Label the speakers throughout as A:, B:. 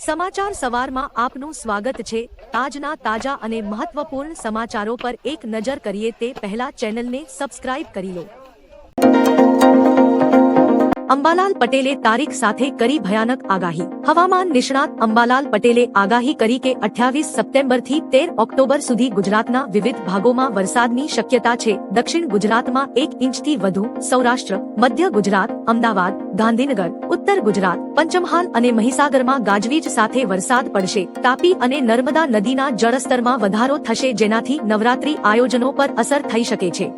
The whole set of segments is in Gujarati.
A: સમાચાર સવારમાં આપનું સ્વાગત છે। આજના તાજા અને મહત્વપૂર્ણ સમાચારો પર એક નજર કરીએ તે પહેલા ચેનલને સબસ્ક્રાઇબ કરી લો। અંબાલાલ પટેલે તારીખ સાથે કરી ભયાનક આગાહી। હવામાન નિષ્ણાત અંબાલાલ પટેલે આગાહી કરી કે 28 સપ્ટેમ્બરથી 13 ઓક્ટોબર સુધી ગુજરાતના વિવિધ ભાગોમાં વરસાદની શક્યતા છે। દક્ષિણ ગુજરાતમાં 1 ઇંચથી વધુ, સૌરાષ્ટ્ર, મધ્ય ગુજરાત, અમદાવાદ, ગાંધીનગર, ઉત્તર ગુજરાત, પંચમહાલ અને મહીસાગરમાં ગાજવીજ સાથે વરસાદ પડશે। તાપી અને નર્મદા નદીના જળસ્તરમાં વધારો થશે, જેનાથી નવરાત્રી આયોજનો પર અસર થઈ શકે છે।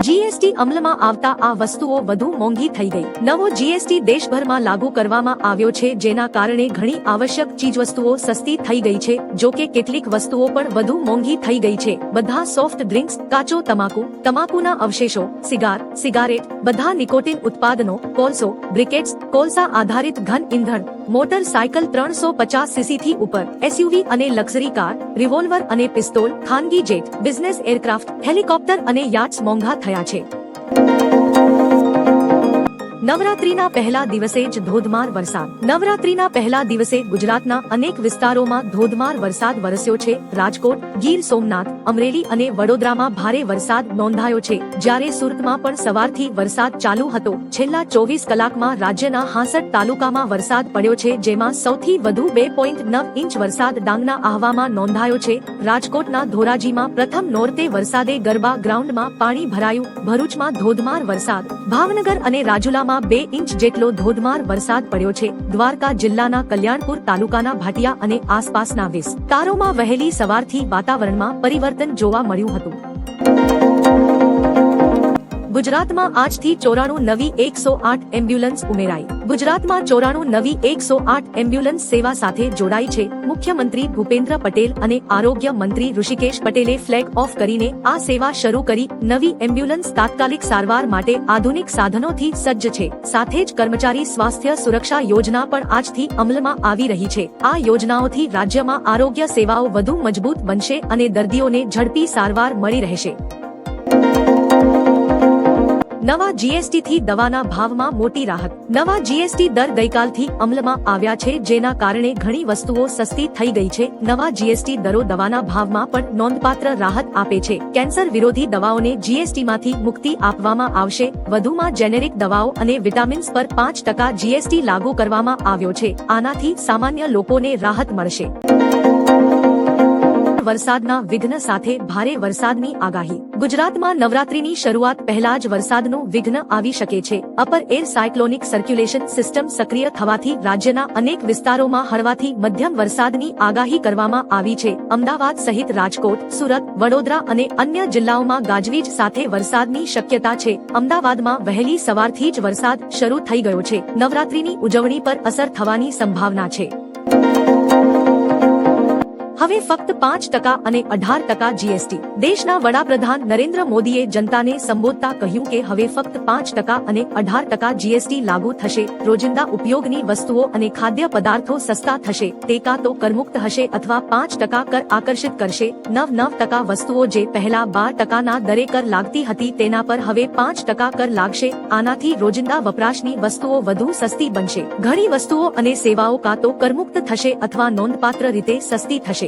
A: જીએસટી અમલમાં આવતા આ વસ્તુઓ વધુ મોંઘી થઈ ગઈ। નવો જીએસટી દેશભરમાં લાગુ કરવામાં આવ્યો છે, જેના કારણે ઘણી આવશ્યક ચીજવસ્તુઓ સસ્તી થઈ ગઈ છે। જો કે કેટલીક વસ્તુઓ પણ વધુ મોંઘી થઈ ગઈ છે। બધા સોફ્ટ ડ્રિંક્સ, કાચો તમાકુ, તમાકુના અવશેષો, સિગારેટ, બધા નિકોટિન ઉત્પાદનો, કોલસો, બ્રિકેટ્સ, કોલસા આધારિત ઘન ઇંધણ, મોટરસાયકલ 350 સીસી થી ઉપર, એસયુવી અને લક્ઝરી કાર, રિવોલ્વર અને પિસ્તોલ, ખાનગી જેટ, બિઝનેસ એરક્રાફ્ટ, હેલિકોપ્ટર અને યાટ્સ મોંઘા થયા છે। નવરાત્રીના પહેલા દિવસે જ ધોધમાર વરસાદ। નવરાત્રીના પહેલા દિવસે ગુજરાતના અનેક વિસ્તારોમાં ધોધમાર વરસાદ વરસ્યો છે। રાજકોટ, ગીર સોમનાથ, અમરેલી અને વડોદરામાં ભારે વરસાદ નોંધાયો છે, જ્યારે સુરતમાં પણ સવારથી વરસાદ ચાલુ હતો। છેલ્લા 24 કલાકમાં રાજ્યના 66 તાલુકામાં વરસાદ પડ્યો છે, જેમાં સૌથી વધુ 2.9 ઇંચ વરસાદ ડાંગના આહવામાં નોંધાયો છે। રાજકોટના ધોરાજીમાં પ્રથમ નોરતે વરસાદે ગરબા ગ્રાઉન્ડમાં પાણી ભરાયું। ભરૂચમાં ધોધમાર વરસાદ, ભાવનગર અને રાજુલામાં 2 ઇંચ જેટલો ધોધમાર વરસાદ પડ્યો છે। દ્વારકા જિલ્લાના કલ્યાણપુર તાલુકાના ભાટિયા અને આસપાસના વિસ્તારોમાં વહેલી સવારથી વાતાવરણમાં પરિવર્તન જોવા મળ્યું હતું। ગુજરાતમાં આજથી 94 નવી 108 એમ્બ્યુલન્સ ઉમેરાઈ। ગુજરાતમાં 94 નવી 108 એમ્બ્યુલન્સ સેવા સાથે જોડાઈ છે। મુખ્યમંત્રી ભૂપેન્દ્ર પટેલ અને આરોગ્ય મંત્રી ઋષિકેશ પટેલે ફ્લેગ ઓફ કરીને આ સેવા શરૂ કરી। નવી એમ્બ્યુલન્સ તાત્કાલિક સારવાર માટે આધુનિક સાધનોથી સજ્જ છે। સાથે જ કર્મચારી સ્વાસ્થ્ય સુરક્ષા યોજના પણ આજથી અમલમાં આવી રહી છે। આ યોજનાઓથી રાજ્યમાં આરોગ્ય સેવાઓ વધુ મજબૂત બનશે અને દર્દીઓને ઝડપી સારવાર મળી રહેશે। નવા જીએસટી થી દવાના ભાવમાં મોટી રાહત। નવા જીએસટી દર ગઈકાલથી અમલમાં આવ્યા છે, જેના કારણે ઘણી વસ્તુઓ સસ્તી થઈ ગઈ છે। નવા જીએસટી દરો દવાના ભાવમાં પણ નોંધપાત્ર રાહત આપે છે। કેન્સર વિરોધી દવાઓને જીએસટીમાંથી મુક્તિ આપવામાં આવશે। વધુમાં જેનેરિક દવાઓ અને વિટામિન્સ પર 5% જીએસટી લાગુ કરવામાં આવ્યો છે। આનાથી સામાન્ય લોકોને રાહત મળશે। વરસાદના વિઘ્ન સાથે ભારે વરસાદની આગાહી। ગુજરાતમાં નવરાત્રીની શરૂઆત પહેલા જ વરસાદનું વિઘ્ન આવી શકે છે। Upper air cyclonic circulation system સક્રિય થવાથી રાજ્યના અનેક વિસ્તારોમાં હળવાથી મધ્યમ વરસાદની આગાહી કરવામાં આવી છે। અમદાવાદ સહિત રાજકોટ, સુરત, વડોદરા અને અન્ય જિલ્લાઓમાં ગાજવીજ સાથે વરસાદની શક્યતા છે। અમદાવાદમાં વહેલી સવારથી જ વરસાદ શરૂ થઈ ગયો છે। નવરાત્રીની ઉજવણી પર અસર થવાની સંભાવના છે। હવે ફક્ત 5% અને 18% જીએસટી। દેશના વડાપ્રધાન નરેન્દ્ર મોદીએ જનતાને સંબોધતા કહ્યું કે હવે ફક્ત 5% અને 18% જીએસટી લાગુ થશે। રોજિંદા ઉપયોગની વસ્તુઓ અને ખાદ્ય પદાર્થો સસ્તા થશે। તે કાં તો કરમુક્ત હશે અથવા 5% કર આકર્ષિત કરશે। 9% વસ્તુઓ જે પહેલા 12%ના દરે કર લાગતી હતી તેના પર હવે 5% કર લાગશે। આનાથી રોજિંદા વપરાશની વસ્તુઓ વધુ સસ્તી બનશે। ઘણી વસ્તુઓ અને સેવાઓ કાં તો કરમુક્ત થશે અથવા નોંધપાત્ર રીતે સસ્તી થશે।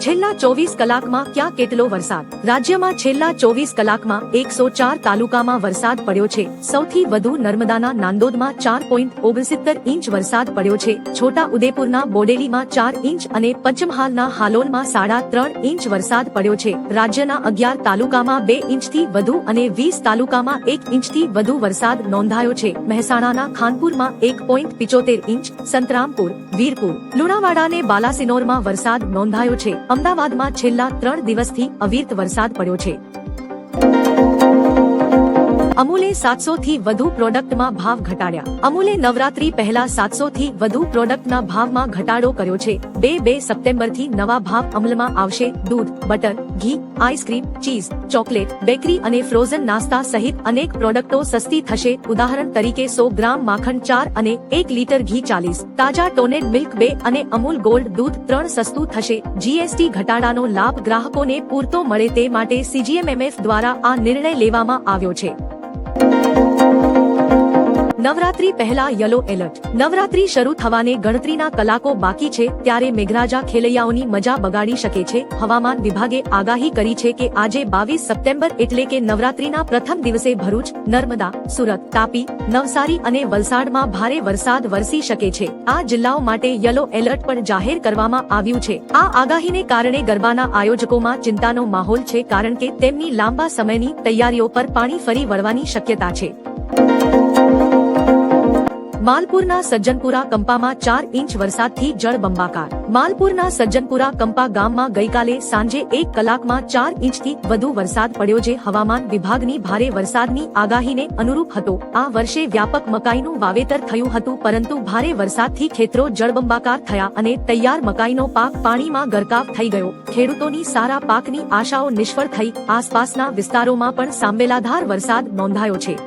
A: છેલ્લા 24 કલાકમાં ક્યાં કેટલો વરસાદ। રાજ્યમાં છેલ્લા 24 કલાકમાં 104 તાલુકામાં વરસાદ પડ્યો છે। સૌથી વધુ નર્મદાના નાંદોદમાં 4.69 ઇંચ વરસાદ પડ્યો છે। છોટા ઉદેપુરના બોડેલીમાં 4 ઇંચ અને પંચમહાલના હાલોલમાં 3.5 ઇંચ વરસાદ પડ્યો છે। રાજ્યના 11 તાલુકામાં 2 ઇંચથી વધુ અને 20 તાલુકામાં 1 ઇંચથી વધુ વરસાદ નોંધાયો છે। મહેસાણાના ખાનપુરમાં 1.75 ઇંચ, સંતરામપુર, વીરપુર, લુણાવાડા અને બાલાસિનોરમાં વરસાદ નોંધાયો છે। અમદાવાદમાં છેલ્લા 3 દિવસથી અવિરત વરસાદ પડ્યો છે। અમૂલે 700 થી વધુ પ્રોડક્ટમાં ભાવ ઘટાડ્યા। અમૂલે નવરાત્રી પહેલા 700 થી વધુ પ્રોડક્ટના ભાવમાં ઘટાડો કર્યો છે। 2 સપ્ટેમ્બરથી નવા ભાવ અમલમાં આવશે। દૂધ, બટર, ઘી, આઈસ્ક્રીમ, ચીઝ, ચોકલેટ, બેકરી અને ફ્રોઝન નાસ્તા સહિત અનેક પ્રોડક્ટો સસ્તી થશે। ઉદાહરણ તરીકે 100 ગ્રામ માખણ 4 અને 1 લીટર ઘી 40, તાજા ટોનેડ મિલ્ક 2 અને અમૂલ ગોલ્ડ દૂધ 3 સસ્તું થશે। જીએસટી ઘટાડાનો લાભ ગ્રાહકોને પૂરતો મળે તે માટે સીજીએમએમએફ દ્વારા આ નિર્ણય લેવામાં આવ્યો છે। નવરાત્રી પહેલા યલો એલર્ટ. નવરાત્રી શરૂ થવાને ગણતરીના કલાકો બાકી છે ત્યારે મેઘરાજા ખેલૈયાઓની મજા બગાડી શકે છે. હવામાન વિભાગે આગાહી કરી છે કે આજે 22 સપ્ટેમ્બર એટલે કે નવરાત્રીના પ્રથમ દિવસે ભરૂચ, નર્મદા, સુરત, તાપી, નવસારી અને વલસાડમાં ભારે વરસાદ વરસી શકે છે. આ જિલ્લાઓ માટે યલો એલર્ટ પણ જાહેર કરવામાં આવ્યું છે. આ આગાહીને કારણે ગરબાના આયોજકોમાં ચિંતાનો માહોલ છે કારણ કે તેમની લાંબા સમયની તૈયારીઓ પર પાણી ફરી વળવાની શક્યતા છે. માલપુરના સજ્જનપુરા કંપામાં 4 ઇંચ વરસાદથી જળબંબાકાર. માલપુરના સજ્જનપુરા કંપા ગામમાં ગઈકાલે સાંજે 1 કલાકમાં 4 ઇંચથી વધુ વરસાદ પડ્યો જે હવામાન વિભાગની ભારે વરસાદની આગાહીને અનુરૂપ હતો. આ વર્ષે વ્યાપક મકાઈનું વાવેતર થયું હતું પરંતુ ભારે વરસાદથી ખેતરો જળબંબાકાર થયા અને તૈયાર મકાઈનો પાક પાણીમાં ગરકાવ થઈ ગયો. ખેડૂતોની સારા પાકની આશાઓ નિષ્ફળ થઈ. આસપાસના વિસ્તારોમાં પણ સાંબેલાધાર વરસાદ નોંધાયો છે.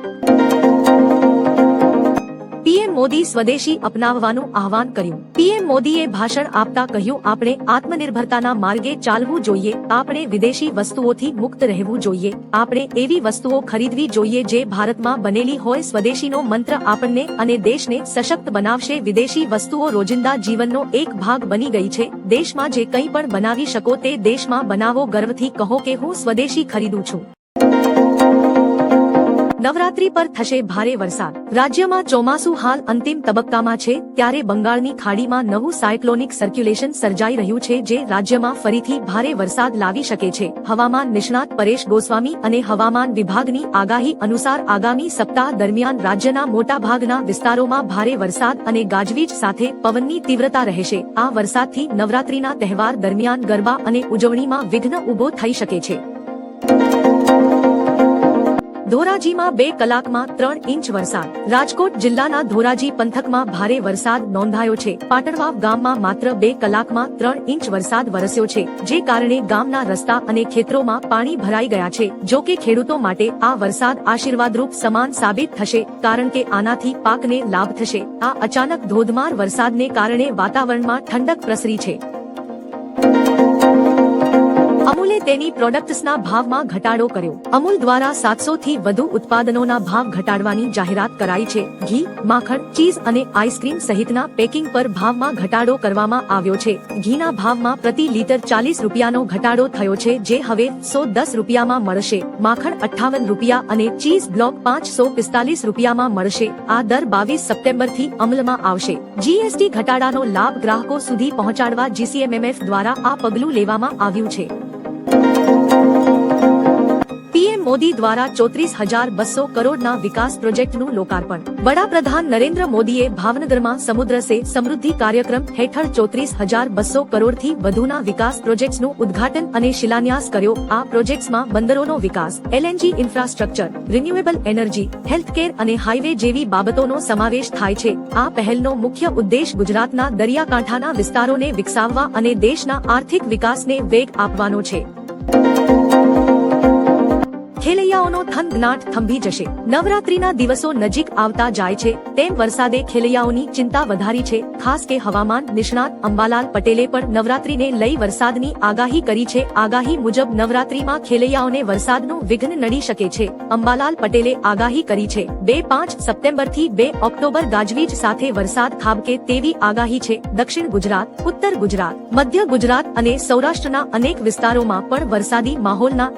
A: પીએમ મોદી સ્વદેશી અપનાવવાનું આહવાન કર્યું. પીએમ મોદીએ ભાષણ આપતા કહ્યું, આપણે આત્મનિર્ભરતાના માર્ગે ચાલવું જોઈએ. આપણે વિદેશી વસ્તુઓથી મુક્ત રહેવું જોઈએ. આપણે એવી વસ્તુઓ ખરીદવી જોઈએ જે ભારતમાં બનેલી હોય. સ્વદેશીનો મંત્ર આપણને અને દેશને સશક્ત બનાવશે. વિદેશી વસ્તુઓ રોજિંદા જીવનનો એક ભાગ બની ગઈ છે. દેશમાં જે કંઈ પણ બનાવી શકો તે દેશમાં બનાવો. ગર્વથી કહો કે હું સ્વદેશી ખરીદું છું. નવરાત્રી પર થશે ભારે વરસાદ. રાજ્યમાં ચોમાસું હાલ અંતિમ તબક્કામાં છે ત્યારે બંગાળની ખાડીમાં નવું સાયક્લોનિક સર્ક્યુલેશન સર્જાઈ રહ્યું છે જે રાજ્યમાં ફરીથી ભારે વરસાદ લાવી શકે છે. હવામાન નિષ્ણાત પરેશ ગોસ્વામી અને હવામાન વિભાગની આગાહી અનુસાર આગામી સપ્તાહ દરમિયાન રાજ્યના મોટાભાગના વિસ્તારોમાં ભારે વરસાદ અને ગાજવીજ સાથે પવનની તીવ્રતા રહેશે. આ વરસાદથી નવરાત્રીના તહેવાર દરમિયાન ગરબા અને ઉજવણીમાં વિઘ્ન ઊભો થઈ શકે છે. ધોરાજીમાં 2 કલાકમાં 3 ઇંચ વરસાદ. રાજકોટ જિલ્લાના ધોરાજી પંથકમાં ભારે વરસાદ નોંધાયો છે. પાટણવાવ ગામમાં માત્ર 2 કલાકમાં 3 ઇંચ વરસાદ વરસ્યો છે જે કારણે ગામના રસ્તા અને ખેતરોમાં પાણી ભરાઈ ગયા છે. જો કે ખેડૂતો માટે આ વરસાદ આશીર્વાદરૂપ સમાન સાબિત થશે કારણ કે આનાથી પાકને લાભ થશે. આ અચાનક ધોધમાર વરસાદને કારણે વાતાવરણમાં ઠંડક પ્રસરી છે. અમૂલે તેની પ્રોડક્ટ્સના ભાવમાં ઘટાડો કર્યો. અમૂલ દ્વારા 700 થી વધુ ઉત્પાદનોના ભાવ ઘટાડવાની જાહેરાત કરાઈ છે. ઘી, માખણ, ચીઝ અને આઈસ્ક્રીમ સહિતના પેકિંગ પર ભાવમાં ઘટાડો કરવામાં આવ્યો છે. ઘીના ભાવમાં પ્રતિ લીટર 40 રૂપિયાનો ઘટાડો થયો છે જે હવે 110 રૂપિયામાં મળશે. માખણ 58 રૂપિયા અને ચીઝ બ્લોક 545 રૂપિયામાં મળશે. આ દર 22 સપ્ટેમ્બરથી અમલમાં આવશે. જીએસટી ઘટાડાનો લાભ ગ્રાહકો સુધી પહોંચાડવા જીસીએમએમએફ દ્વારા આ પગલું લેવામાં આવ્યું છે. પીએમ મોદી દ્વારા 34,200 કરોડના વિકાસ પ્રોજેક્ટનું લોકાર્પણ. વડાપ્રધાન નરેન્દ્ર મોદીએ ભાવનગરમાં સમુદ્ર સે સમૃદ્ધિ કાર્યક્રમ હેઠળ 34,200 કરોડથી વધુના વિકાસ પ્રોજેક્ટ્સનું ઉદ્ઘાટન અને શિલાન્યાસ કર્યો. આ પ્રોજેક્ટ્સમાં બંદરોનો વિકાસ, LNG infrastructure, renewable energy, healthcare અને હાઈવે જેવી બાબતોનો સમાવેશ થાય છે. આ પહેલનો મુખ્ય ઉદ્દેશ ગુજરાતના દરિયાકાંઠાના વિસ્તારોને વિકસાવવા અને દેશના આર્થિક વિકાસને વેગ આપવાનો છે. ખેલૈયાઓનો થનગનાટ થંભી જશે. નવરાત્રીના દિવસો નજીક આવતા જાય છે તેમ વરસાદે ખેલૈયાઓની ચિંતા વધારી છે. ખાસ કે હવામાન નિષ્ણાત અંબાલાલ પટેલે પણ નવરાત્રીને લઈ વરસાદની આગાહી કરી છે. આગાહી મુજબ નવરાત્રીમાં ખેલૈયાઓને વરસાદનું વિઘ્ન નડી શકે છે. અંબાલાલ પટેલે આગાહી કરી છે 5 સપ્ટેમ્બરથી 2 ઓક્ટોબર ગાજવીજ સાથે વરસાદ ખાબકે તેવી આગાહી છે. દક્ષિણ ગુજરાત, ઉત્તર ગુજરાત, મધ્ય ગુજરાત અને સૌરાષ્ટ્રના અનેક વિસ્તારોમાં પણ વરસાદી માહોલના